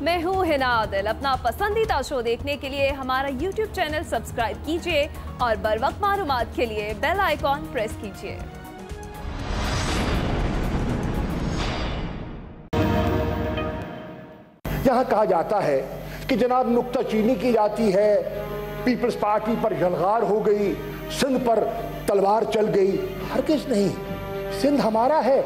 मैं हूँ हिना आदिल। अपना पसंदीदा शो देखने के लिए हमारा YouTube चैनल सब्सक्राइब कीजिए और बर वक्त मालूमात के लिए बेल आइकॉन प्रेस कीजिए। यहाँ कहा जाता है कि जनाब नुक्ताचीनी की जाती है, पीपल्स पार्टी पर यलगार हो गई, सिंध पर तलवार चल गई। हरगिज़ नहीं, सिंध हमारा है,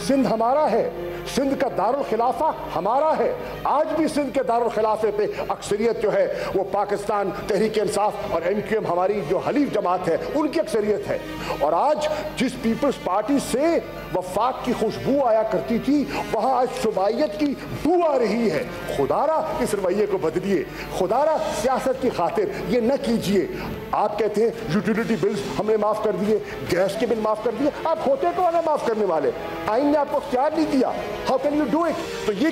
सिंध हमारा है, सिंध का दारुल खिलाफा हमारा है। आज भी सिंध के दारुल खिलाफे पे अक्सरियत जो है वो पाकिस्तान तहरीक इंसाफ और MQM हमारी जो हलीफ जमात है उनकी अक्सरियत है। और आज जिस पीपल्स पार्टी से वफाक की खुशबू आया करती थी वहां आज सुबाइयत की बू आ रही है। खुदारा इस रवैये को बदलिए, खुदारा सियासत की खातिर ये न कीजिए। आप कहते हैं यूटिलिटी बिल्स हमने माफ कर दिए, गैस के बिल माफ कर दिए, आप होते कौन है माफ करने वाले? आइन ने आपको इख्तियार नहीं दिया। How can you do it? तो ये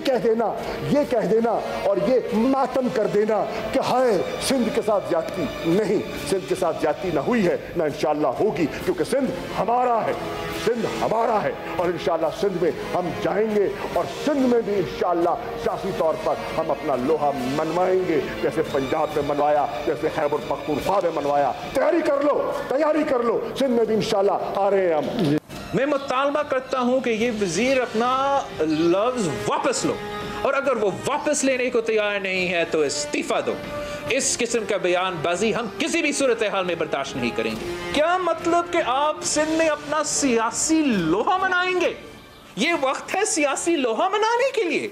कह देना और ये मातम कर देना कि हाय सिंध के साथ ज्यादती, नहीं, सिंध के साथ ज्यादती ना हुई है ना इंशाअल्लाह होगी, क्योंकि सिंध हमारा है, सिंध हमारा है और इंशाअल्लाह सिंध में हम जाएंगे और सिंध में भी इंशाअल्लाह सियासी तौर पर हम अपना लोहा मनवाएंगे, जैसे पंजाब में मनवाया, जैसे खैबर पख्तूनख्वा में मनवाया। तैयारी कर लो, सिंध में भी इंशाअल्लाह आ रहे हैं हम। मैं मुतालबा करता हूं कि ये वजीर अपना लफ्ज वापस लो, और अगर वो वापस लेने को तैयार नहीं है तो इस्तीफा दो। इस किस्म का बयानबाजी हम किसी भी सूरत हाल में बर्दाश्त नहीं करेंगे। क्या मतलब कि आप सिंध में अपना सियासी लोहा मनाएंगे? ये वक्त है सियासी लोहा मनाने के लिए।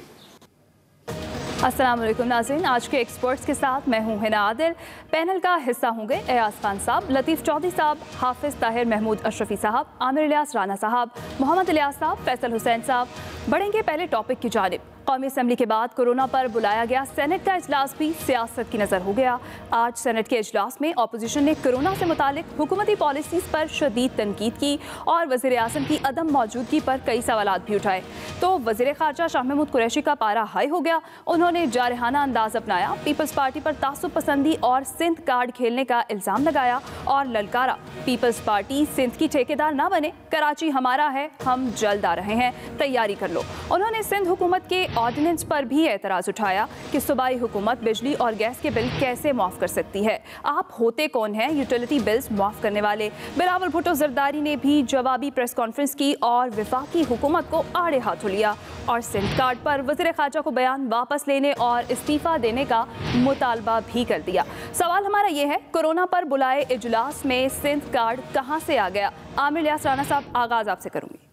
अस्सलाम वालेकुम नाज़रीन, आज के एक्सपर्ट्स के साथ मैं हूँ हिना आदिल। पैनल का हिस्सा होंगे एयाज खान साहब, लतीफ़ चौधरी साहब, हाफिज़ ताहिर महमूद अशरफी साहब, आमिर इलियास राना साहब, मोहम्मद इलियास साहब, फैसल हुसैन साहब। बढ़ेंगे पहले टॉपिक की जानिब। कौमी असम्बली के बाद कोरोना पर बुलाया गया सेनेट का इजलास भी सियासत की नज़र हो गया। आज सेनेट के इजलास में अपोजिशन ने कोरोना से मुतालिक हुकूमती पॉलिसीज़ पर शदीद तनकीद की और वज़ीर आज़म की अदम मौजूदगी पर कई सवालात भी उठाए। तो वज़ीर ख़ारजा शाह महमूद कुरैशी का पारा हाई हो गया। उन्होंने जारहाना अंदाज अपनाया, पीपल्स पार्टी पर तासुब पसंदी और सिंध कार्ड खेलने का इल्ज़ाम लगाया और ललकारा, पीपल्स पार्टी सिंध की ठेकेदार ना बने, कराची हमारा है, हम जल्द आ रहे हैं, तैयारी कर लो। उन्होंने सिंध हुकूमत के ऑर्डिनेंस पर भी एतराज़ उठाया कि सूबाई हुकूमत बिजली और गैस के बिल कैसे माफ़ कर सकती है। आप होते कौन हैं यूटिलिटी बिल्स माफ़ करने वाले? बिलावल भुट्टो जरदारी ने भी जवाबी प्रेस कॉन्फ्रेंस की और वफाकी हुकूमत को आड़े हाथों लिया और सिंध कार्ड पर वज़ीर ख़ारजा को बयान वापस लेने और इस्तीफ़ा देने का मुतालबा भी कर दिया। सवाल हमारा ये है, कोरोना पर बुलाए इजलास में सिंध कार्ड कहाँ से आ गया? आमिर इलियास राना साहब, आगाज़ आपसे करूँगी।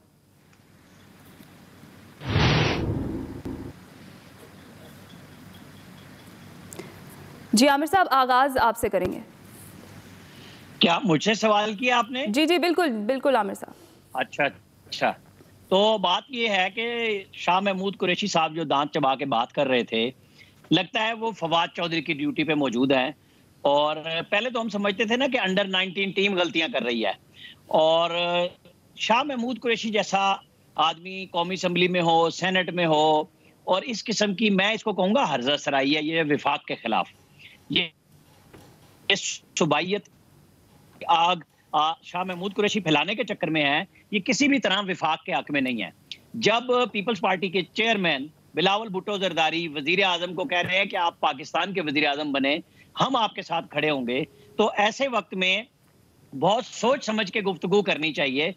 जी आमिर साहब, आगाज आपसे करेंगे। क्या मुझसे सवाल किया आपने? जी जी बिल्कुल बिल्कुल आमिर साहब। अच्छा, तो बात ये है कि शाह महमूद कुरैशी साहब जो दांत चबा के बात कर रहे थे, लगता है वो फवाद चौधरी की ड्यूटी पे मौजूद हैं। और पहले तो हम समझते थे ना कि अंडर 19 टीम गलतियां कर रही है, और शाह महमूद कुरैशी जैसा आदमी कौमी असम्बली में हो, सेनेट में हो, और इस किस्म की, मैं इसको कहूँगा हर्जा सराई है ये विफाक के खिलाफ। ये सुबाइयत आग शाह महमूद कुरैशी फैलाने के चक्कर में है, ये किसी भी तरह विफाक के हक में नहीं है। जब पीपल्स पार्टी के चेयरमैन बिलावल भुट्टो जरदारी वजीर आजम को कह रहे हैं कि आप पाकिस्तान के वजीर आजम बने, हम आपके साथ खड़े होंगे, तो ऐसे वक्त में बहुत सोच समझ के गुफ्तगू करनी चाहिए।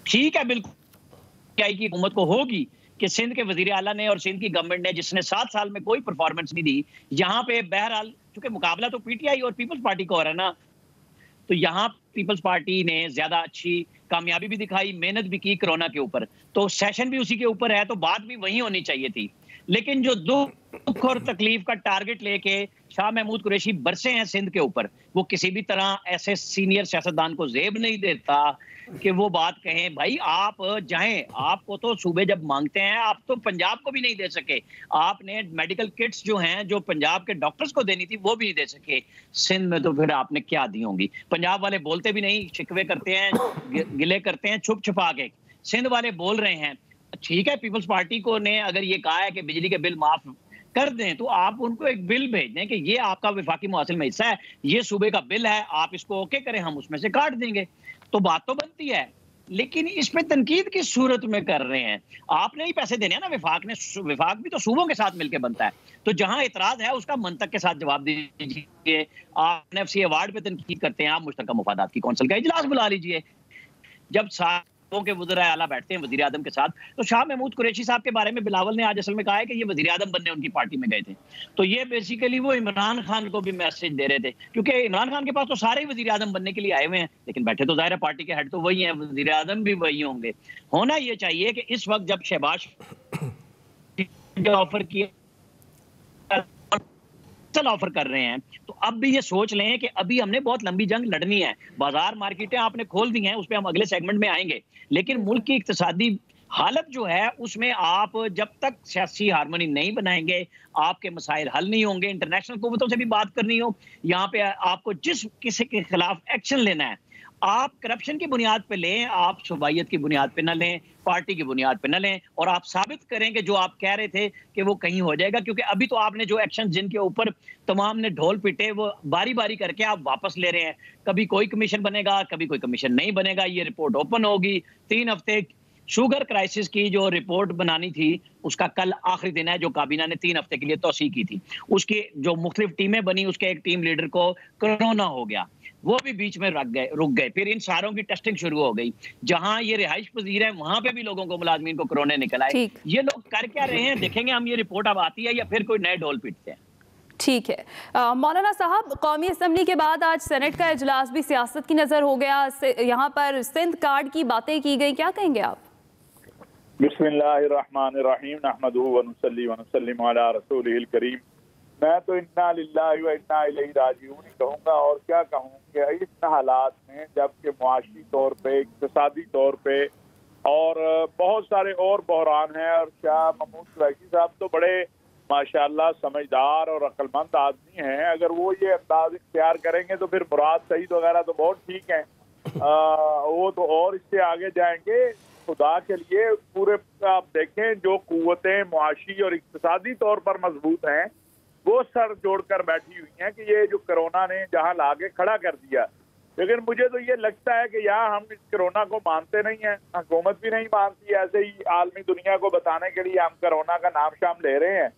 ठीक है, बिल्कुल की हुकूमत को होगी कि सिंध के वजीर आला ने और सिंध की गवर्नमेंट ने, जिसने 7 साल में कोई परफॉर्मेंस नहीं दी, यहाँ पे बहरहाल चूंकि मुकाबला तो PTI और पीपल्स पार्टी को हो रहा है ना, तो यहाँ पीपल्स पार्टी ने ज्यादा अच्छी कामयाबी भी दिखाई, मेहनत भी की कोरोना के ऊपर, तो सेशन भी उसी के ऊपर है, तो बात भी वही होनी चाहिए थी। लेकिन जो दुख और तकलीफ का टारगेट लेके शाह महमूद कुरैशी बरसे हैं सिंध के ऊपर, वो किसी भी तरह ऐसे सीनियर सियासतदान को जेब नहीं देता कि वो बात कहें। भाई आप जाएं, आपको तो सूबे जब मांगते हैं, आप तो पंजाब को भी नहीं दे सके। आपने मेडिकल किट्स जो हैं जो पंजाब के डॉक्टर्स को देनी थी वो भी नहीं दे सके। सिंध में तो फिर आपने क्या दी होंगी? पंजाब वाले बोलते भी नहीं, शिकवे करते हैं, गिले करते हैं छुप छुपा के। सिंध वाले बोल रहे हैं। ठीक है, पीपल्स पार्टी को ने अगर ये कहा है कि बिजली के बिल माफ कर दें, तो आप उनको एक बिल भेज दें कि ये आपका वफाकी मुआसिल में हिस्सा है, ये सूबे का बिल है, आप इसको ओके करें, हम उसमें से काट देंगे, तो बात तो बनती है। लेकिन इस पे तनकीद की सूरत में कर रहे हैं। आपने ही पैसे देने हैं ना, विफाक भी तो सूबों के साथ मिलकर बनता है। तो जहां इतराज है उसका मंतक के साथ जवाब दीजिए। आप NFC अवार्ड पे तनकीद करते हैं, आप मुश्तरका मुफादात की कौंसिल का इजलास बुला लीजिए। जब के वज़ीर आला बैठते हैं वज़ीर आज़म के साथ, तो शाह महमूद कुरैशी साहब के बारे में बिलावल ने आज असल में कहा है कि ये वज़ीर आज़म बनने उनकी पार्टी में गए थे। तो ये बेसिकली वो इमरान खान को भी मैसेज दे रहे थे, क्योंकि इमरान खान के पास तो सारे ही वज़ीर आज़म बनने के लिए आए हुए हैं, लेकिन बैठे तो जाहिर है पार्टी के हेड तो वही हैं, वज़ीर आज़म भी वही होंगे। होना ये चाहिए कि इस वक्त जब शहबाज ऑफर किया ऑफर कर रहे हैं, तो अब भी ये सोच लें कि अभी हमने बहुत लंबी जंग लड़नी है। बाजार मार्केटें आपने खोल दी हैं, उस पर हम अगले सेगमेंट में आएंगे, लेकिन मुल्क की इक्तिसादी हालत जो है उसमें आप जब तक सियासी हारमोनी नहीं बनाएंगे, आपके मसाइल हल नहीं होंगे। इंटरनेशनल कुव्वतों से भी बात करनी हो, यहाँ पे आपको जिस किसी के खिलाफ एक्शन लेना है, आप करप्शन की बुनियाद पे लें, आप सुबाइयत की बुनियाद पे न लें, पार्टी की बुनियाद पे न लें, और आप साबित करें कि जो आप कह रहे थे कि वो कहीं हो जाएगा। क्योंकि अभी तो आपने जो एक्शन जिनके ऊपर तमाम ने ढोल पिटे, वो बारी बारी करके आप वापस ले रहे हैं। कभी कोई कमीशन बनेगा, कभी कोई कमीशन नहीं बनेगा, ये रिपोर्ट ओपन होगी। 3 हफ्ते शुगर क्राइसिस की जो रिपोर्ट बनानी थी, उसका कल आखिरी दिन है, जो काबीना ने 3 हफ्ते के लिए तौसीह की थी। उसकी जो मुख्तलिफ टीमें बनी, उसके एक टीम लीडर को कोरोना हो गया, वो भी बीच में रुक गए। फिर इन सारों की टेस्टिंग शुरू हो गई। जहां ये रिहाइश पजीर है, वहां पे भी लोगों को, मुलाजमीन को कोरोना निकल आए। ये लोग कर क्या रहे हैं, देखेंगे हम। ये रिपोर्ट अब आती है या फिर कोई नए ढोल पीटते हैं। ठीक है मौलाना साहब, कौमी असम्बली के बाद आज सेनेट का इजलास भी सियासत की नजर हो गया। यहाँ पर सिंध कार्ड की बातें की गई, क्या कहेंगे आप? बिस्मिल्लाहिर्रहमानिर्रहीम, नहमदुहु व नुसल्ली व नुसल्लिमु अला रसूलिहिल करीम। मैं तो इन्ना लिल्लाहि व इन्ना इलैहि राजिऊन ही कहूँगा, और क्या कहूँ कि इस हालात में जबकि मुआशी तौर पे, इक्तिसादी तौर पे और बहुत सारे और बहरान हैं, और शाह महमूद कुरैशी साहब तो बड़े माशाअल्लाह समझदार और अक्लमंद आदमी हैं। अगर वो ये अंदाज इख्तियार करेंगे तो फिर मुराद सईद वगैरह तो बहुत ठीक हैं, वो तो और इससे आगे जाएंगे। खुदा के लिए पूरे आप देखें, जो कुव्वतें मुआशी और इक्तिसादी तौर पर मजबूत हैं, वो सर जोड़कर बैठी हुई हैं कि ये जो कोरोना ने जहां लाके खड़ा कर दिया। लेकिन मुझे तो ये लगता है कि यहाँ हम इस कोरोना को मानते नहीं हैं, हुकूमत भी नहीं मानती। ऐसे ही आलमी दुनिया को बताने के लिए हम कोरोना का नाम शाम ले रहे हैं।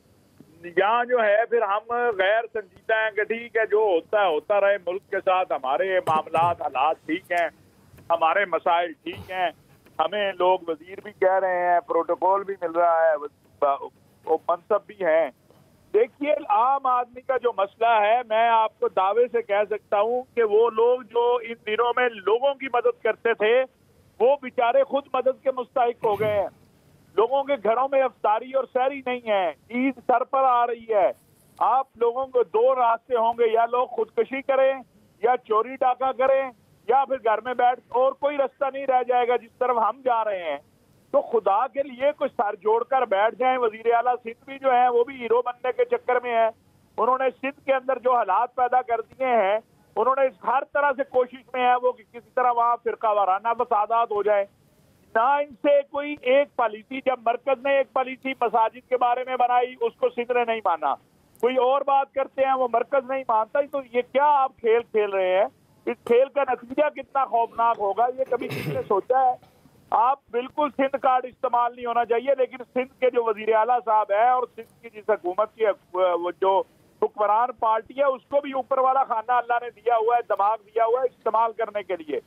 यहाँ जो है फिर हम गैर संजीदा हैं कि ठीक है, जो होता है होता रहे, मुल्क के साथ हमारे मामलात हालात ठीक हैं, हमारे मसाइल ठीक हैं, हमें लोग वजीर भी कह रहे हैं, प्रोटोकॉल भी मिल रहा है, मनसब भी हैं। देखिए, आम आदमी का जो मसला है, मैं आपको दावे से कह सकता हूँ कि वो लोग जो इन दिनों में लोगों की मदद करते थे, वो बेचारे खुद मदद के मुस्तहिक हो गए हैं। लोगों के घरों में अफ्तारी और सहरी नहीं है, ईद सर पर आ रही है। आप लोगों को 2 रास्ते होंगे, या लोग खुदकुशी करें, या चोरी डाका करें, या फिर घर में बैठ, और कोई रास्ता नहीं रह जाएगा जिस तरफ हम जा रहे हैं। तो खुदा के लिए कुछ सर जोड़कर बैठ जाएं। वजीर आला सिंध भी जो है वो भी हीरो बनने के चक्कर में है। उन्होंने सिंध के अंदर जो हालात पैदा कर दिए हैं, उन्होंने हर तरह से कोशिश में है वो कि किसी तरह वहाँ फिरका वाराना फसादात हो जाए। ना इनसे कोई एक पॉलिसी, जब मरकज ने एक पॉलिसी मसाजिद के बारे में बनाई, उसको सिंध ने नहीं माना। कोई और बात करते हैं, वो मरकज नहीं मानता। तो ये क्या आप खेल खेल रहे हैं? इस खेल का नतीजा कितना खौफनाक होगा, ये कभी किसी ने सोचा है? आप बिल्कुल सिंध कार्ड इस्तेमाल नहीं होना चाहिए। लेकिन सिंध के जो वजीर आला साहब है और सिंध की जिस हुकूमत की वो जो हुक्मरान पार्टी है, उसको भी ऊपर वाला खाना अल्लाह ने दिया हुआ है, दिमाग दिया हुआ है इस्तेमाल करने के लिए।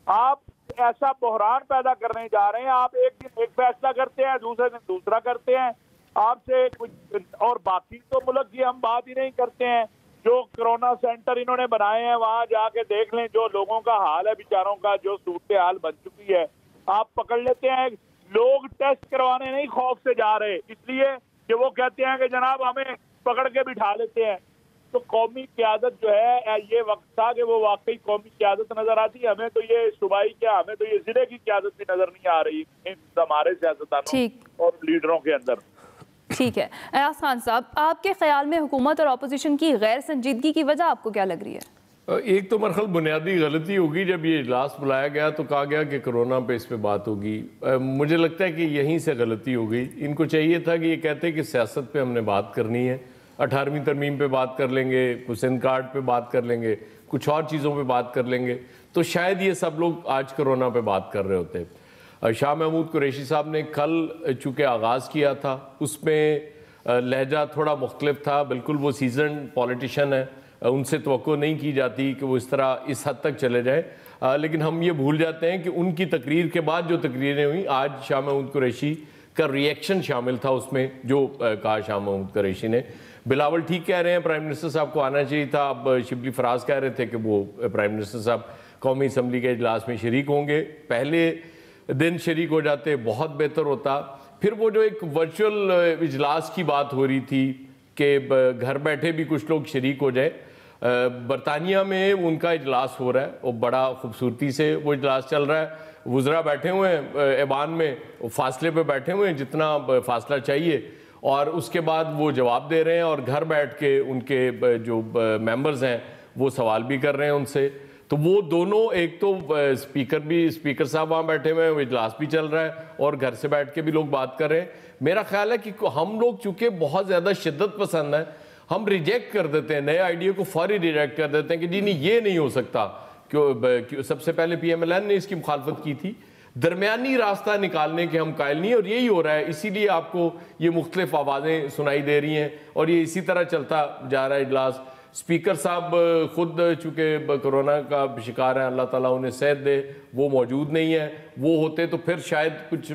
आप ऐसा बहरान पैदा करने जा रहे हैं। आप एक दिन एक फैसला करते हैं, दूसरे दिन दूसरा करते हैं। आपसे कुछ और बाकी तो मुल्क की हम बात ही नहीं करते हैं। जो कोरोना सेंटर इन्होंने बनाए हैं, वहां जाके देख लें जो लोगों का हाल है, बेचारों का जो सूरत हाल बन चुकी है। आप पकड़ लेते हैं, लोग टेस्ट करवाने नहीं खौफ से जा रहे, इसलिए कि वो कहते हैं कि जनाब हमें पकड़ के बिठा लेते हैं। तो कौमी क़यादत जो है, ये वक्त था कि वो वाकई कौमी क़यादत नजर आती है। हमें तो ये सूबाई क्या, हमें तो ये जिले की क़यादत भी नजर नहीं आ रही इन हमारे सियासतदानों और लीडरों के अंदर। ठीक है, अयाज खान साहब, आपके ख्याल में हुकूमत और अपोजिशन की गैर संजीदगी की वजह आपको क्या लग रही है? एक तो मरहल बुनियादी गलती होगी, जब ये इजलास बुलाया गया तो कहा गया कि कोरोना पे इस पे बात होगी। मुझे लगता है कि यहीं से गलती हो गई। इनको चाहिए था कि ये कहते कि सियासत पे हमने बात करनी है। 18वीं तरमीम पे बात कर लेंगे, कुछ सिंध कार्ड पे बात कर लेंगे, कुछ और चीज़ों पे बात कर लेंगे, तो शायद ये सब लोग आज कोरोना पे बात कर रहे होते। शाह महमूद कुरैशी साहब ने कल चूँकि आगाज़ किया था, उसमें लहजा थोड़ा मुख्तलिफ था। बिल्कुल वो सीजन पॉलिटिशियन है, उनसे तवक्को नहीं की जाती कि वो इस तरह इस हद तक चले जाए, लेकिन हम ये भूल जाते हैं कि उनकी तकरीर के बाद जो तकरीरें हुई, आज शाह महमूद कुरैशी का रिएक्शन शामिल था उसमें, जो कहा शाह महमूद कुरैशी ने। बिलावल ठीक कह रहे हैं, प्राइम मिनिस्टर साहब को आना चाहिए था। अब शिबली फराज कह रहे थे कि वो प्राइम मिनिस्टर साहब कौमी असम्बली के इजलास में शरीक होंगे, पहले दिन शरीक हो जाते बहुत बेहतर होता। फिर वो जो एक वर्चुअल इजलास की बात हो रही थी कि घर बैठे भी कुछ लोग शरीक हो जाए, बरतानिया में उनका इजलास हो रहा है और बड़ा खूबसूरती से वो इजलास चल रहा है। वुज़रा बैठे हुए हैं ऐवान में, फासले पे बैठे हुए हैं जितना फासला चाहिए, और उसके बाद वो जवाब दे रहे हैं और घर बैठ के उनके जो मेंबर्स हैं वो सवाल भी कर रहे हैं उनसे। तो वो दोनों, एक तो स्पीकर साहब वहाँ बैठे हुए हैं, वो इजलास भी चल रहा है और घर से बैठ के भी लोग बात कर रहे हैं। मेरा ख्याल है कि हम लोग चूँकि बहुत ज़्यादा शिद्दत पसंद है, हम रिजेक्ट कर देते हैं, नए आइडिया को फौरी रिजेक्ट कर देते हैं कि जी नहीं ये नहीं हो सकता। क्यों सबसे पहले PMLN ने इसकी मुखालफत की थी। दरमियानी रास्ता निकालने के हम कायल नहीं, और यही हो रहा है। इसीलिए आपको ये मुख्तलिफ आवाज़ें सुनाई दे रही हैं और ये इसी तरह चलता जा रहा है इजलास। स्पीकर साहब खुद चूँकि कोरोना का शिकार है, अल्लाह ताला उन्हें सेहत दे, वो मौजूद नहीं है। वो होते तो फिर शायद कुछ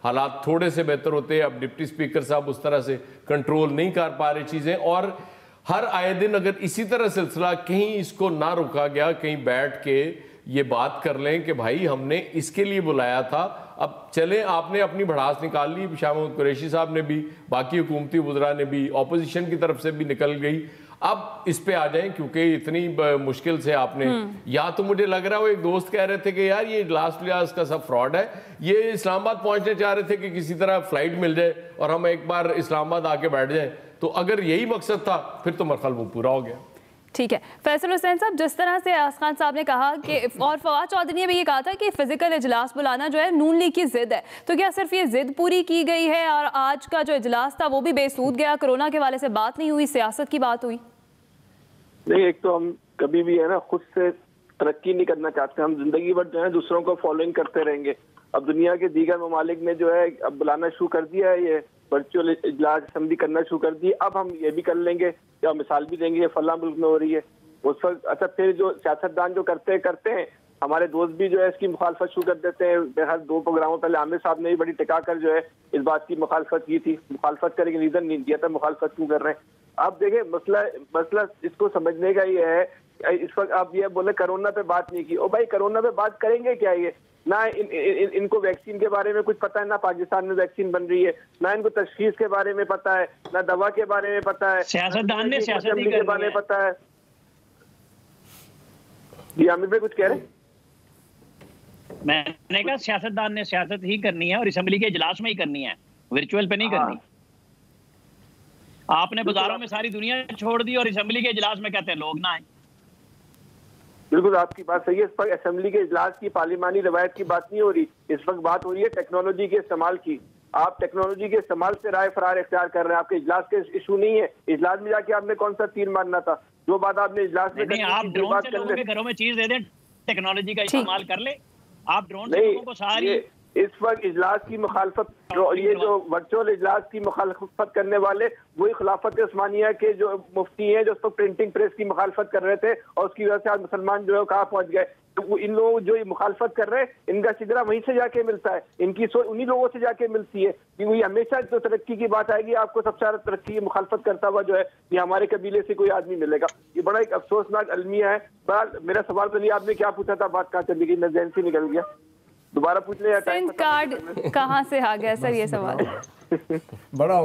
हालात थोड़े से बेहतर होते। अब डिप्टी स्पीकर साहब उस तरह से कंट्रोल नहीं कर पा रहे चीज़ें, और हर आए दिन अगर इसी तरह सिलसिला कहीं इसको ना रोका गया, कहीं बैठ के ये बात कर लें कि भाई हमने इसके लिए बुलाया था, अब चले आपने अपनी भड़ास निकाल ली, शाह महमूद कुरैशी साहब ने भी, बाकी हुकूमती वुज़रा ने भी, ऑपोजिशन की तरफ से भी निकल गई, अब इस पे आ जाएं क्योंकि इतनी मुश्किल से आपने, या तो मुझे लग रहा है वो एक दोस्त कह रहे थे कि यार ये इजलास का सब फ्रॉड है, ये इस्लामाबाद पहुंचने चाह रहे थे कि किसी तरह फ्लाइट मिल जाए और हम एक बार इस्लामाबाद आके बैठ जाएं, तो अगर यही मकसद था फिर तो मरखल वो पूरा हो गया। ठीक है फैसल हुसैन साहब, जिस तरह से अयाज खान साहब ने कहा कि, और फवाद चौधरी ने भी ये कहा था कि फिजिकल इजलास बुलाना जो है नून लीग की जिद है, तो क्या सिर्फ ये जिद पूरी की गई है और आज का जो इजलास था वो भी बेसूद गया? कोरोना के वाले से बात नहीं हुई, सियासत की बात हुई? नहीं, एक तो हम कभी भी है ना खुद से तरक्की नहीं करना चाहते, हम जिंदगी भर जो है दूसरों को फॉलोइंग करते रहेंगे। अब दुनिया के दीगर ममालिक ने जो है अब बुलाना शुरू कर दिया है, ये वर्चुअल इजलास असेंबली करना शुरू कर दी, अब हम ये भी कर लेंगे या मिसाल भी देंगे, ये फला मुल्क में हो रही है उस वक्त। अच्छा, फिर जो सियासतदान जो करते हैं, हमारे दोस्त भी जो है इसकी मुखालफत शुरू कर देते हैं। हर 2 प्रोग्रामों पहले आमिर साहब ने भी बड़ी टिका कर जो है इस बात की मुखालफत की थी, मुखालफत करने का रीजन नहीं दिया था, मुखालफत क्यों कर रहे हैं। अब देखें मसला इसको समझने का ये है, इस वक्त आप ये बोले कोरोना पे बात नहीं की, ओ भाई कोरोना पे बात करेंगे क्या? ये ना इनको वैक्सीन के बारे में कुछ पता है, ना पाकिस्तान में वैक्सीन बन रही है, ना इनको तशखीस के बारे में पता है, ना दवा के बारे में पता है, सियासतदान ने सियासत ही के बारे में पता है। जी आमिर भाई कुछ कह रहे हैं? मैंने कहा सियासतदान ने सियासत ही करनी है और असेंबली के इजलास में ही करनी है, वर्चुअल पे नहीं करनी। आपने बाजारों में सारी दुनिया छोड़ दी और असेंबली के इजलास में कहते हैं लोग ना आए। बिल्कुल आपकी बात सही है। इस वक्त असेंबली के इजलास की पार्लिमानी रवायत की बात नहीं हो रही, इस वक्त बात हो रही है टेक्नोलॉजी के इस्तेमाल की। आप टेक्नोलॉजी के इस्तेमाल से राय फरार इख्तियार कर रहे हैं, आपके इजलास के इशू नहीं है। इजलास में जाके आपने कौन सा तीर मारना था? जो बात आपने इजलास में नहीं, आप ड्रोन से लोगों के घरों में चीज दे दें, टेक्नोलॉजी का इस्तेमाल कर ले। आप ड्रोन से लोगों को सारी इस वक्त इजलास की मुखालफत, ये जो वर्चुअल इजलास की मुखालफत करने वाले वही खिलाफत उस्मानिया के जो मुफ्ती हैं जो उस पर प्रिंटिंग प्रेस की मुखालफत कर रहे थे और उसकी वजह से आज मुसलमान जो है कहाँ पहुंच गए। तो इन लोग जो ये मुखालफत कर रहे हैं, इनका सिगरा वहीं से जाके मिलता है, इनकी सोच उन्हीं लोगों से जाके मिलती है कि वो हमेशा जो तरक्की की बात आएगी आपको सबसे ज्यादा तरक्की की मुखालफत करता हुआ जो है ये हमारे कबीले से कोई आदमी मिलेगा। ये बड़ा एक अफसोसनाक अलमिया है। मेरा सवाल तो नहीं, आपने क्या पूछा था, बात कहाँ चली गई, मैं जहन से निकल गया, दोबारा पूछ ले। सिंध कार्ड कहाँ से आ गया सर, ये सवाल बड़ा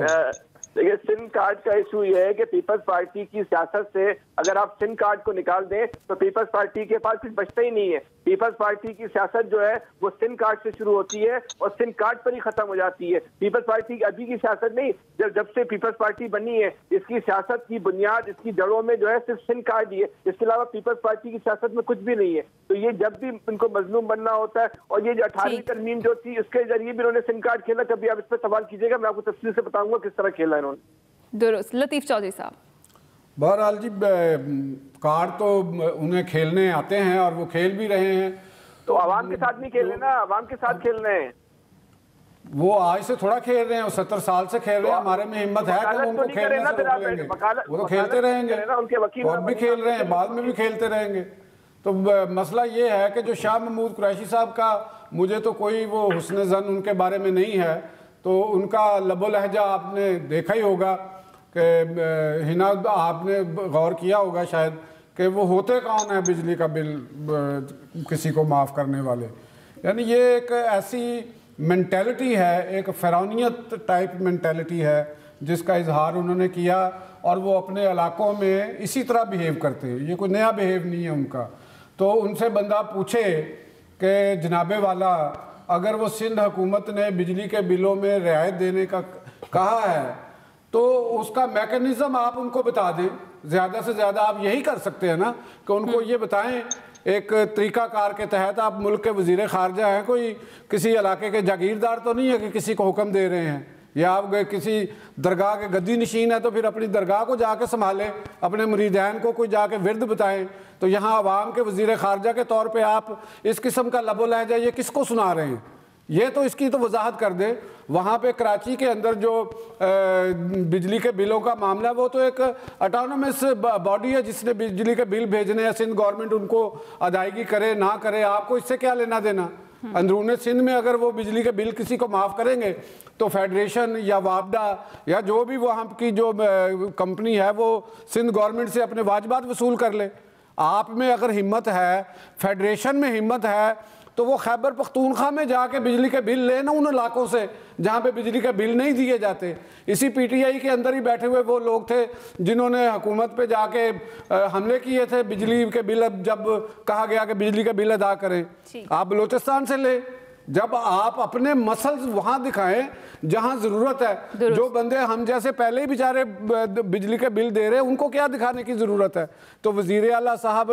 देखिए सिंध कार्ड का इशू ये है कि पीपल्स पार्टी की सियासत से अगर आप सिंध कार्ड को निकाल दें तो पीपल्स पार्टी के पास कुछ बचता ही नहीं है। पीपल्स पार्टी की सियासत जो है वो सिंध कार्ड से शुरू होती है और सिंध कार्ड पर ही खत्म हो जाती है। पीपल्स पार्टी की अभी की सियासत नहीं, जब से पीपल्स पार्टी बनी है इसकी सियासत की बुनियाद, इसकी जड़ों में जो है सिर्फ सिंध कार्ड ही है, इसके अलावा पीपल्स पार्टी की सियासत में कुछ भी नहीं है। तो ये जब भी इनको मजलूम बनना होता है, और ये जो 18वीं तरमीम जो थी उसके जरिए भी इन्होंने सिंध कार्ड खेला, कभी आप इस पर सवाल कीजिएगा, मैं आपको तफसील से बताऊंगा किस तरह खेला इन्होंने। दुरुस्त। लतीफ़ चौधरी साहब, बहरहाल जी कार्ड तो उन्हें खेलने आते हैं और वो खेल भी रहे हैं, तो आवाम के साथ नहीं खेलने ना, आवाम के साथ खेल रहे हैं। वो आज से थोड़ा खेल रहे हैं, वो 70 साल से खेल रहे हैं। हमारे में हिम्मत है कि उनको खेलने से रोक लेंगे, वो तो खेलते रहेंगे, वो अब भी खेल रहे हैं, बाद में भी खेलते रहेंगे। तो मसला ये है कि जो शाह महमूद कुरैशी साहब का, मुझे तो कोई वो हुस्न ज़न उनके बारे में नहीं है, तो उनका लबो लहजा आपने देखा ही होगा कि हिना, आपने गौर किया होगा शायद कि वो होते कौन है बिजली का बिल किसी को माफ़ करने वाले। यानी ये एक ऐसी मेंटेलिटी है, एक फ़िरौनियत टाइप मेंटेलिटी है जिसका इजहार उन्होंने किया, और वो अपने इलाकों में इसी तरह बिहेव करते हैं। ये कोई नया बिहेव नहीं है उनका। तो उनसे बंदा पूछे कि जनाबे वाला, अगर वो सिंध हुकूमत ने बिजली के बिलों में रियायत देने का कहा है तो उसका मैकेनिज़्म आप उनको बता दें। ज़्यादा से ज़्यादा आप यही कर सकते हैं ना कि उनको ये बताएं, एक तरीक़ाकार के तहत आप मुल्क के वज़ीर ख़ारजा हैं, कोई किसी इलाके के जागीरदार तो नहीं है कि किसी को हुक्म दे रहे हैं, या आप किसी दरगाह के गद्दी नशीन है तो फिर अपनी दरगाह को जाके संभालें, अपने मुरीदैन को कोई जाके विरद बताएं। तो यहाँ आवाम के वज़ीर ख़ारजा के तौर पे आप इस किस्म का लबो लहजा ये किसको सुना रहे हैं? ये तो इसकी तो वजाहत कर दें। वहाँ पे कराची के अंदर जो बिजली के बिलों का मामला है, वो तो एक ऑटोनमस बॉडी है जिसने बिजली के बिल भेजने हैं। सिंध गवर्नमेंट उनको अदायगी करे ना करे, आपको इससे क्या लेना देना? अंदरून सिंध में अगर वो बिजली के बिल किसी को माफ़ करेंगे तो फेडरेशन या वापडा या जो भी वहाँ की जो कंपनी है वो सिंध गवर्नमेंट से अपने वाजिबात वसूल कर ले। आप में अगर हिम्मत है, फेडरेशन में हिम्मत है, तो वो खैबर पख्तूनख्वा में जाके बिजली के बिल लेना उन इलाकों से जहाँ पे बिजली के बिल नहीं दिए जाते। इसी पीटीआई के अंदर ही बैठे हुए वो लोग थे जिन्होंने हुकूमत पे जाके हमले किए थे बिजली के बिल, जब कहा गया कि बिजली के बिल अदा करें। आप बलूचिस्तान से ले, जब आप अपने मसल्स वहाँ दिखाएं जहाँ ज़रूरत है। जो बंदे हम जैसे पहले ही बेचारे बिजली के बिल दे रहे हैं, उनको क्या दिखाने की ज़रूरत है? तो वज़ीर आला साहब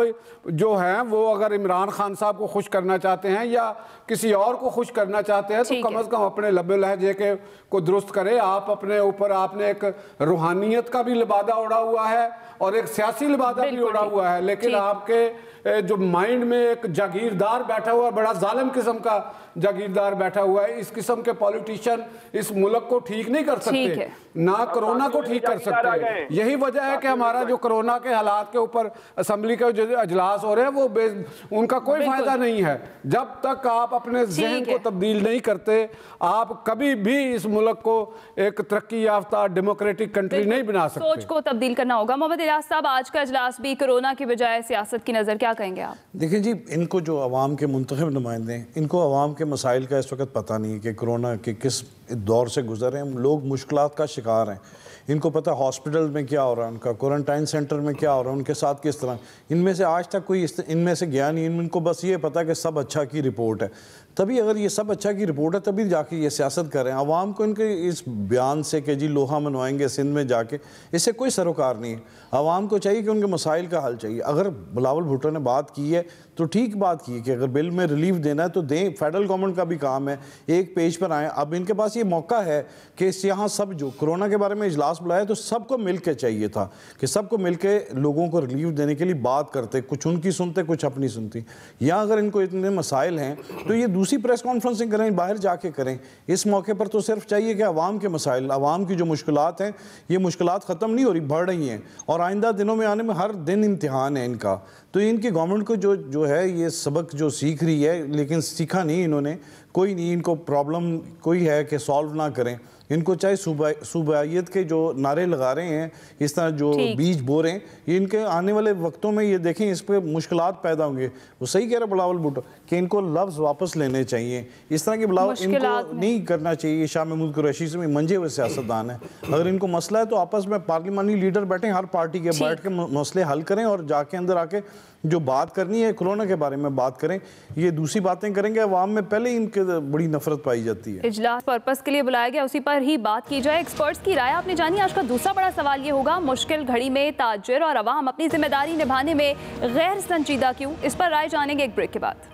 जो हैं वो अगर इमरान खान साहब को खुश करना चाहते हैं या किसी और को खुश करना चाहते हैं तो कम अज़ कम अपने लबे लहजे के को दुरुस्त करें। आप अपने ऊपर आपने एक रूहानियत का भी लिबादा ओढ़ा हुआ है और एक सियासी लिबादा भी ओढ़ा हुआ है, लेकिन आपके जो माइंड में एक जागीरदार बैठा हुआ है, बड़ा जालिम किस्म का जागीरदार बैठा हुआ है। इस किस्म के पॉलिटिशियन इस मुल्क को ठीक नहीं कर सकते, ना कोरोना को ठीक कर सकते। यही वजह है कि हमारा जो कोरोना के हालात के ऊपर असेंबली के जो अजलास हो रहे हैं वो उनका कोई फायदा नहीं है। जब तक आप अपने ज़हन को तब्दील नहीं करते, आप कभी भी इस मुल्क को एक तरक्की याफ्ता डेमोक्रेटिक कंट्री नहीं बना सकते। सोच को तब्दील करना होगा। मोहम्मद इलियास साहब, आज का अजलास भी कोरोना की बजाय सियासत की नज़र, क्या कहेंगे आप? देखिए जी, इनको जो अवाम के मुंतखब नुमाइंदे, इनको अवाम के मसाइल का इस वक्त पता नहीं है कि कोरोना के किस दौर से गुजर रहे हैं। लोग मुश्किलात का शिकार हैं। इनको पता हॉस्पिटल में क्या हो रहा है, उनका क्वारंटाइन सेंटर में क्या हो रहा है, उनके साथ किस तरह। इनमें से आज तक कोई इनमें से गया नहीं। इनको बस ये पता कि सब अच्छा की रिपोर्ट है। तभी अगर ये सब अच्छा की रिपोर्ट है तभी जाके ये सियासत कर रहे हैं। आवाम को इनके इस बयान से कि जी लोहा मनवाएंगे सिंध में जाके, इससे कोई सरोकार नहीं है। आवाम को चाहिए कि उनके मसाइल का हल चाहिए। अगर बिलावल भुट्टो ने बात की है तो ठीक बात की है कि अगर बिल में रिलीफ देना है तो दें। फेडरल गवर्नमेंट का भी काम है, एक पेज पर आए। अब इनके पास ये मौका है कि यहाँ सब जो कोरोना के बारे में इजलास बुलाया तो सबको मिल के चाहिए था कि सबको मिल के लोगों को रिलीफ देने के लिए बात करते, कुछ उनकी सुनते कुछ अपनी सुनती। या अगर इनको इतने मसाइल हैं तो ये दूसरी प्रेस कॉन्फ्रेंसिंग करें, बाहर जाके करें। इस मौके पर तो सिर्फ चाहिए कि आवाम के मसाइल, आवाम की जो मुश्किलात हैं, ये मुश्किलात ख़त्म नहीं हो रही, बढ़ रही हैं और आइंदा दिनों में आने में हर दिन इम्तिहान है इनका। तो इनकी गवर्नमेंट को जो है ये सबक जो सीख रही है, लेकिन सीखा नहीं इन्होंने। कोई नहीं, इनको प्रॉब्लम कोई है कि सॉल्व ना करें। इनको चाहे सूबाइयत के जो नारे लगा रहे हैं, इस तरह जो बीज बो रहे हैं, ये इनके आने वाले वक्तों में ये देखें इस पर मुश्किलात पैदा होंगे। वो सही कह रहे बिलावल भुट्टो कि इनको लफ्ज़ वापस लेने चाहिए। इस तरह के बिलावल इनको नहीं करना चाहिए। शाह महमूद कुरैशी से मंजे हुए सियासतदान है। अगर इनको मसला है तो आपस में पार्लिमानी लीडर बैठे, हर पार्टी के बैठ के मसले हल करें और जाके अंदर आके जो बात करनी है कोरोना के बारे में बात करें। ये दूसरी बातें करेंगे, अवाम में पहले ही इनके बड़ी नफरत पाई जाती है। इजलास पर्पस के लिए बुलाया गया, उसी पर ही बात की जाए। एक्सपर्ट्स की राय आपने जानी। आज का दूसरा बड़ा सवाल ये होगा, मुश्किल घड़ी में ताजिर और अवाम अपनी जिम्मेदारी निभाने में गैर संजीदा क्यों? इस पर राय जानेंगे एक ब्रेक के बाद।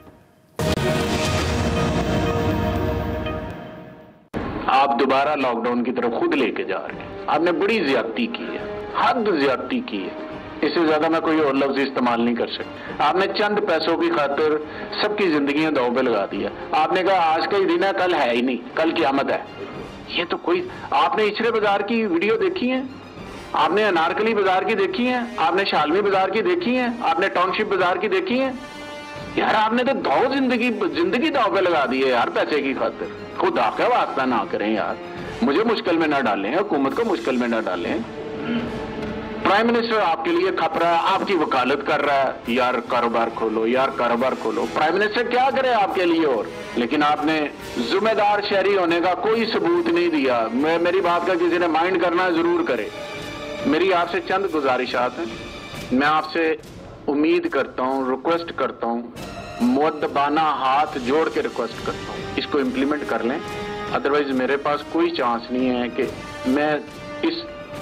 आप दोबारा लॉकडाउन की तरफ खुद लेके जा रहे हैं। आपने बड़ी ज्यादती की है, हद ज्यादती की है, इससे ज्यादा मैं कोई और लफ्ज इस्तेमाल नहीं कर सकता। आपने चंद पैसों की खातिर सबकी जिंदगियां दांव पे लगा दिया। आपने कहा आज का ही दिन है, कल है ही नहीं, कल क़यामत है। ये तो कोई, आपने इचरे बाजार की वीडियो देखी है, आपने अनारकली बाजार की देखी है, आपने शालमी बाजार की देखी है, आपने टाउनशिप बाजार की देखी है। यार आपने तो दो जिंदगी दांव पे लगा दी है यार पैसे की खातिर। खुदा का वास्ता ना करें यार, मुझे मुश्किल में ना डालें, हुकूमत को मुश्किल में ना डालें। प्राइम मिनिस्टर आपके लिए खप रहा है, आपकी वकालत कर रहा है, यार कारोबार खोलो, यार कारोबार खोलो। प्राइम मिनिस्टर क्या करे आपके लिए और, लेकिन आपने जिम्मेदार शहरी होने का कोई सबूत नहीं दिया। मेरी बात का किसी ने माइंड करना जरूर करे। मेरी आपसे चंद गुजारिशात हैं, मैं आपसे उम्मीद करता हूं, रिक्वेस्ट करता हूं, मुअद्दबाना हाथ जोड़ के रिक्वेस्ट करता हूं, इसको इम्प्लीमेंट कर लें। अदरवाइज मेरे पास कोई चांस नहीं है कि मैं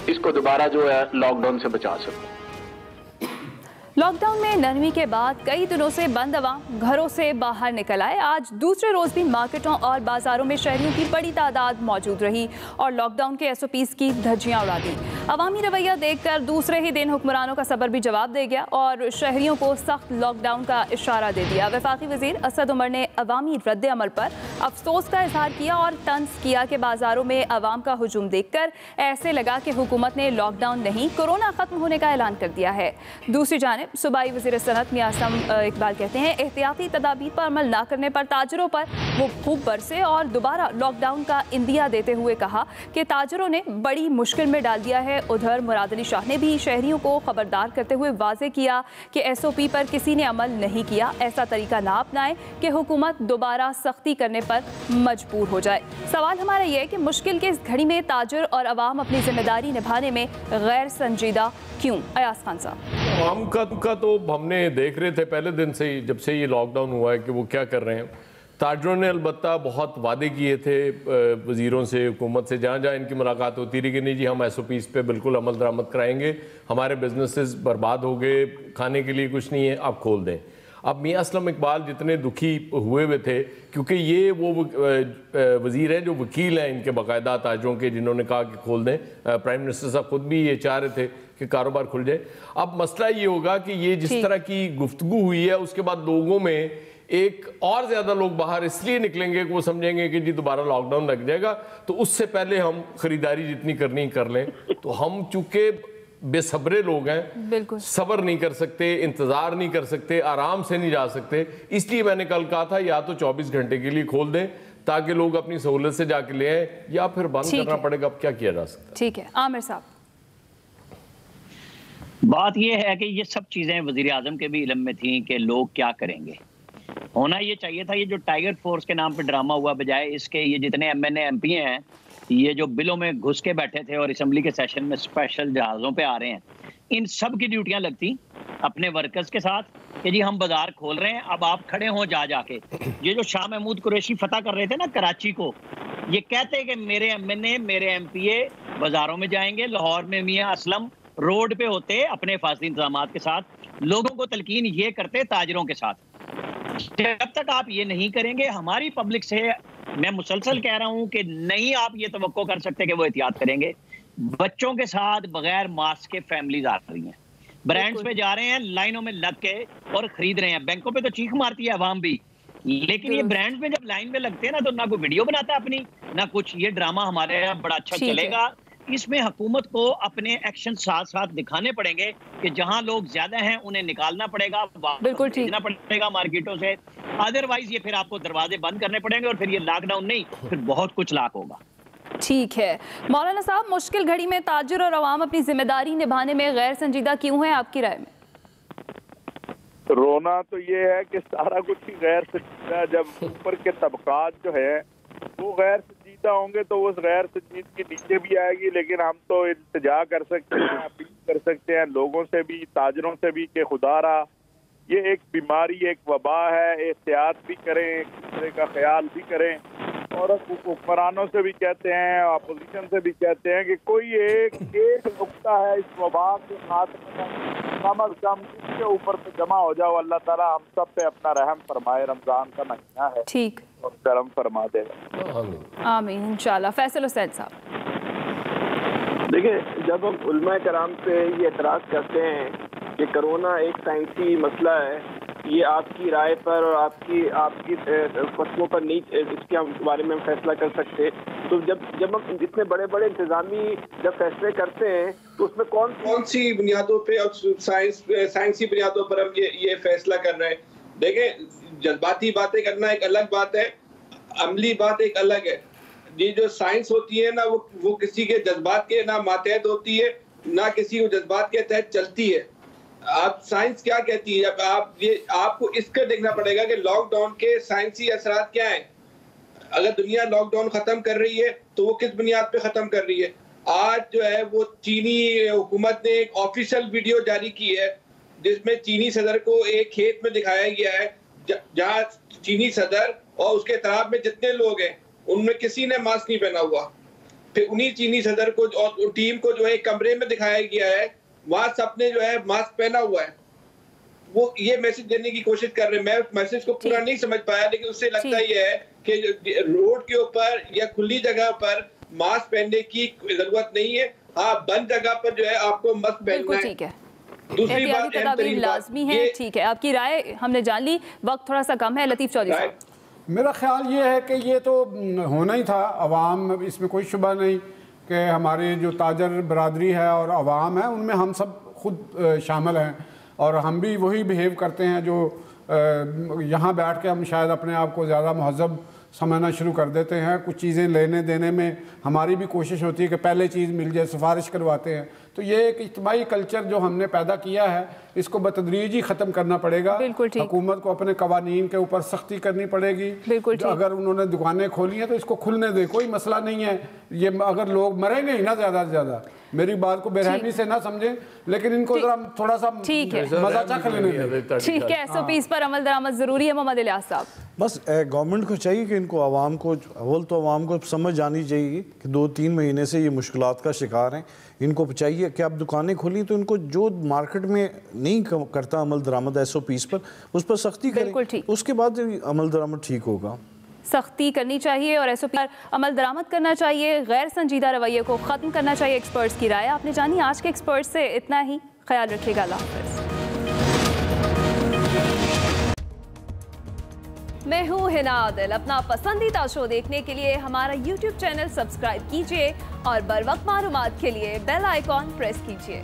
इसको दोबारा जो है लॉकडाउन से बचा सकूं। लॉकडाउन में नरमी के बाद कई दिनों से बंद अवाम घरों से बाहर निकल आए। आज दूसरे रोज भी मार्केटों और बाजारों में शहरियों की बड़ी तादाद मौजूद रही और लॉकडाउन के SOPs की धज्जियां उड़ा दी। अवामी रवैया देखकर दूसरे ही दिन हुक्मरानों का सबर भी जवाब दे गया और शहरियों को सख्त लॉकडाउन का इशारा दे दिया। वफाकी वजीर असद उमर ने अवामी रद्द अमल पर अफसोस का इजहार किया और तंज किया कि बाजारों में अवाम का हुजूम देखकर ऐसे लगा कि हुकूमत ने लॉकडाउन नहीं, कोरोना खत्म होने का ऐलान कर दिया है। दूसरी जानिब सूबाई वज़ीर सनअत मियां असलम इकबाल कहते हैं एहतियाती तदाबीर पर अमल न करने पर ताजरों पर वो खूब बरसे और दोबारा लॉकडाउन का इंदिया देते हुए कहा कि ताजरों ने बड़ी मुश्किल में डाल दिया है। उधर मुराद अली शाह ने भी शहरियों को खबरदार करते हुए वाजे किया कि SOP पर किसी ने अमल नहीं किया, ऐसा तरीका ना अपनाएं कि हुकूमत दोबारा सख्ती करने पर मजबूर हो जाए। सवाल हमारा यह है कि मुश्किल के इस घड़ी में ताजर और अवाम अपनी जिम्मेदारी निभाने में गैर संजीदा क्यों? अयाज खान साहब। आवाम का तो हमने देख रहे थे पहले दिन से ही, जब से ये लॉकडाउन हुआ है कि वो क्या कर रहे हैं। ताजरों ने अलबत्ता बहुत वादे किए थे वज़ीरों से, हुकूमत से, जहाँ जहाँ इनकी मुलाकात होती रही कि नहीं जी हम SOPs पे बिल्कुल अमल दरामद कराएंगे, हमारे बिजनेसेस बर्बाद हो गए, खाने के लिए कुछ नहीं है, आप खोल दें। अब मियां असलम इकबाल जितने दुखी हुए थे, क्योंकि ये वो वज़ीर हैं जो वकील हैं इनके बाकायदा ताजरों के, जिन्होंने कहा कि खोल दें। प्राइम मिनिस्टर साहब खुद भी ये चाह रहे थे कि कारोबार खुल जाए। अब मसला ये होगा कि ये जिस तरह की गुफ्तगू हुई है उसके बाद लोगों में एक और ज़्यादा लोग बाहर इसलिए निकलेंगे कि वो समझेंगे कि जी दोबारा लॉकडाउन लग जाएगा, तो उससे पहले हम ख़रीदारी जितनी करनी कर लें। तो हम चूँकि बेसब्रे लोग हैं, बिल्कुल सब्र नहीं कर सकते, इंतज़ार नहीं कर सकते, आराम से नहीं जा सकते, इसलिए मैंने कल कहा था या तो 24 घंटे के लिए खोल दें ताकि लोग अपनी सहूलत से जाके ले आए, या फिर बंद करना पड़ेगा। अब क्या किया जा सकता है? ठीक है आमिर साहब। बात यह है कि ये सब चीजें वजीर आजम के भी इल्म में थी कि लोग क्या करेंगे। होना ये चाहिए था, ये जो टाइगर फोर्स के नाम पे ड्रामा हुआ, बजाय इसके ये जितने MNA MP हैं ये जो बिलों में घुस के बैठे थे और असेंबली के सेशन में स्पेशल जहाज़ों पे आ रहे हैं, इन सब की ड्यूटियां लगती अपने वर्कर्स के साथ कि जी हम बाजार खोल रहे हैं, अब आप खड़े हो जाके। ये जो शाह महमूद कुरैशी फतह कर रहे थे ना कराची को, ये कहते कि मेरे MNA मेरे MPA बाजारों में जाएंगे। लाहौर में मियां असलम रोड पे होते अपने हिफाजती इंतजाम के साथ, लोगों को तलकीन ये करते ताजरों के साथ। जब तक आप ये नहीं करेंगे, हमारी पब्लिक से मैं मुसलसल कह रहा हूं कि नहीं आप ये तवक्को कर सकते कि वो एहतियात करेंगे। बच्चों के साथ बगैर मास्क के फैमिलीज आ रही हैं, ब्रांड्स पे जा रहे हैं, लाइनों में लग के और खरीद रहे हैं। बैंकों पे तो चीख मारती है अवाम भी, लेकिन ये ब्रांड्स में जब लाइन में लगते हैं ना तो ना कोई वीडियो बनाता है अपनी, ना कुछ। ये ड्रामा हमारे यहाँ बड़ा अच्छा चलेगा। इसमें हुकूमत को अपने एक्शन साथ साथ दिखाने पड़ेंगे कि जहां लोग ज्यादा हैं उन्हें निकालना पड़ेगा, बिल्कुल भेजना पड़ेगा मार्केटों से। अदरवाइज ये फिर आपको दरवाजे बंद करने पड़ेंगे और फिर ये लॉकडाउन नहीं, फिर बहुत कुछ लाक होगा। ठीक है मौलाना साहब, मुश्किल घड़ी में ताजिर और अवाम अपनी जिम्मेदारी निभाने में गैर संजीदा क्यों है आपकी राय में? रोना तो ये है कि सारा कुछ ही गैर संजीदा, जब ऊपर के तबकात जो है वो गैर संजीदा होंगे तो उस गैर संजीदगी नीचे भी आएगी। लेकिन हम तो इल्तिजा कर सकते हैं, अपील कर सकते हैं लोगों से भी, ताजरों से भी कि खुदारा ये एक बीमारी, एक वबा है, एहतियात भी करें, एक दूसरे का ख्याल भी करें। और हुक्मरानों से भी कहते हैं, अपोजिशन से भी कहते हैं कि कोई एक नुक्ता है इस वबा के खात्मे का, कम अज कम इसके ऊपर पे जमा हो जाओ। अल्लाह ताला हम सब पे अपना रहम फरमाए। रमजान का महीना है, ठीक, और करम फरमा देगा। आमीन इंशाल्लाह। फैसल हुसैन साहब, देखिए, जब हम उलमा कराम पे ये एतराज़ करते हैं कि कोरोना एक साइंसी मसला है, ये आपकी राय पर और आपकी फतवों पर नहीं इसके बारे में हम फैसला कर सकते। तो जब हम इतने बड़े बड़े इंतजामी जब फैसले करते हैं तो उसमें कौन सी बुनियादों पे और साइंसी बुनियादों पर हम ये फैसला कर रहे हैं। देखें, जज्बाती बातें करना एक अलग बात है, अमली बात एक अलग है। ये जो साइंस होती है ना, वो किसी के जज्बात के ना मातहत होती है, ना किसी को जज्बात के तहत चलती है। आप साइंस क्या कहती है, आपको इसका देखना पड़ेगा कि लॉकडाउन के साइंसी असरात क्या हैं। अगर दुनिया लॉकडाउन खत्म कर रही है तो वो किस बुनियाद पे खत्म कर रही है। आज जो है वो चीनी हुकूमत ने एक ऑफिशियल वीडियो जारी की है जिसमें चीनी सदर को एक खेत में दिखाया गया है जहाँ चीनी सदर और उसके तराब में जितने लोग हैं उनमें किसी ने मास्क नहीं पहना हुआ। फिर उन्हीं चीनी सदर को और टीम को जो है कमरे में दिखाया गया है, वहां सबने जो है मास्क पहना हुआ है। वो ये मैसेज देने की कोशिश कर रहे हैं। मैं मैसेज को पूरा नहीं समझ पाया, लेकिन उससे लगता ये है कि रोड के ऊपर या खुली जगह पर मास्क पहनने की जरूरत नहीं है। हाँ, बंद जगह पर जो है आपको मास्क पहनना है। ठीक है, दूसरी बात तदाबीर लाजमी है। ठीक है, आपकी राय हमने जान ली, वक्त थोड़ा सा कम है। लतीफ़ चौधरी साहब, मेरा ख्याल ये है कि ये तो होना ही था। अवाम, इसमें कोई शुबा नहीं कि हमारी जो ताजर बरादरी है और अवाम है उनमें हम सब खुद शामिल हैं, और हम भी वही बिहेव करते हैं जो यहाँ बैठ के हम शायद अपने आप को ज़्यादा महज़ब समझना शुरू कर देते हैं। कुछ चीज़ें लेने देने में हमारी भी कोशिश होती है कि पहले चीज़ मिल जाए, सिफारिश करवाते हैं। तो ये एक इज्तिमाई कल्चर जो हमने पैदा किया है, इसको बतदरीज ही ख़त्म करना पड़ेगा। हुकूमत को अपने कवानीन के ऊपर सख्ती करनी पड़ेगी। अगर उन्होंने दुकानें खोली हैं तो इसको खुलने दे, कोई मसला नहीं है। ये अगर लोग मरेंगे ही ना ज़्यादा से ज़्यादा, मेरी बात को बेरहमी से ना समझें, लेकिन इनको जरा थोड़ा सा मजा चख लेने दें। ठीक है, SOPs पर अमल दरामद ज़रूरी है। मोहम्मद इलियास साहब, बस गवर्नमेंट को चाहिए कि इनको आवाम को, अव्वल तो आवाम को समझ आनी चाहिए कि 2-3 महीने से ये मुश्किलात का शिकार हैं। इनको चाहिए कि आप दुकानें खोली तो इनको जो मार्केट में नहीं करता अमल दरामद SOPs पर, उस पर सख्ती करें, उसके बाद अमल दरामद ठीक होगा। सख्ती करनी चाहिए और SOP पर अमल दरामद करना चाहिए। गैर संजीदा रवैये को ख़त्म करना चाहिए। एक्सपर्ट्स की राय आपने जानी। आज के एक्सपर्ट्स से इतना ही। ख्याल रखिएगा। अल्लाह हाफ़िज़। मैं हूँ हिना आदिल। अपना पसंदीदा शो देखने के लिए हमारा YouTube चैनल सब्सक्राइब कीजिए और बर वक्त मालूमात के लिए बेल आइकॉन प्रेस कीजिए।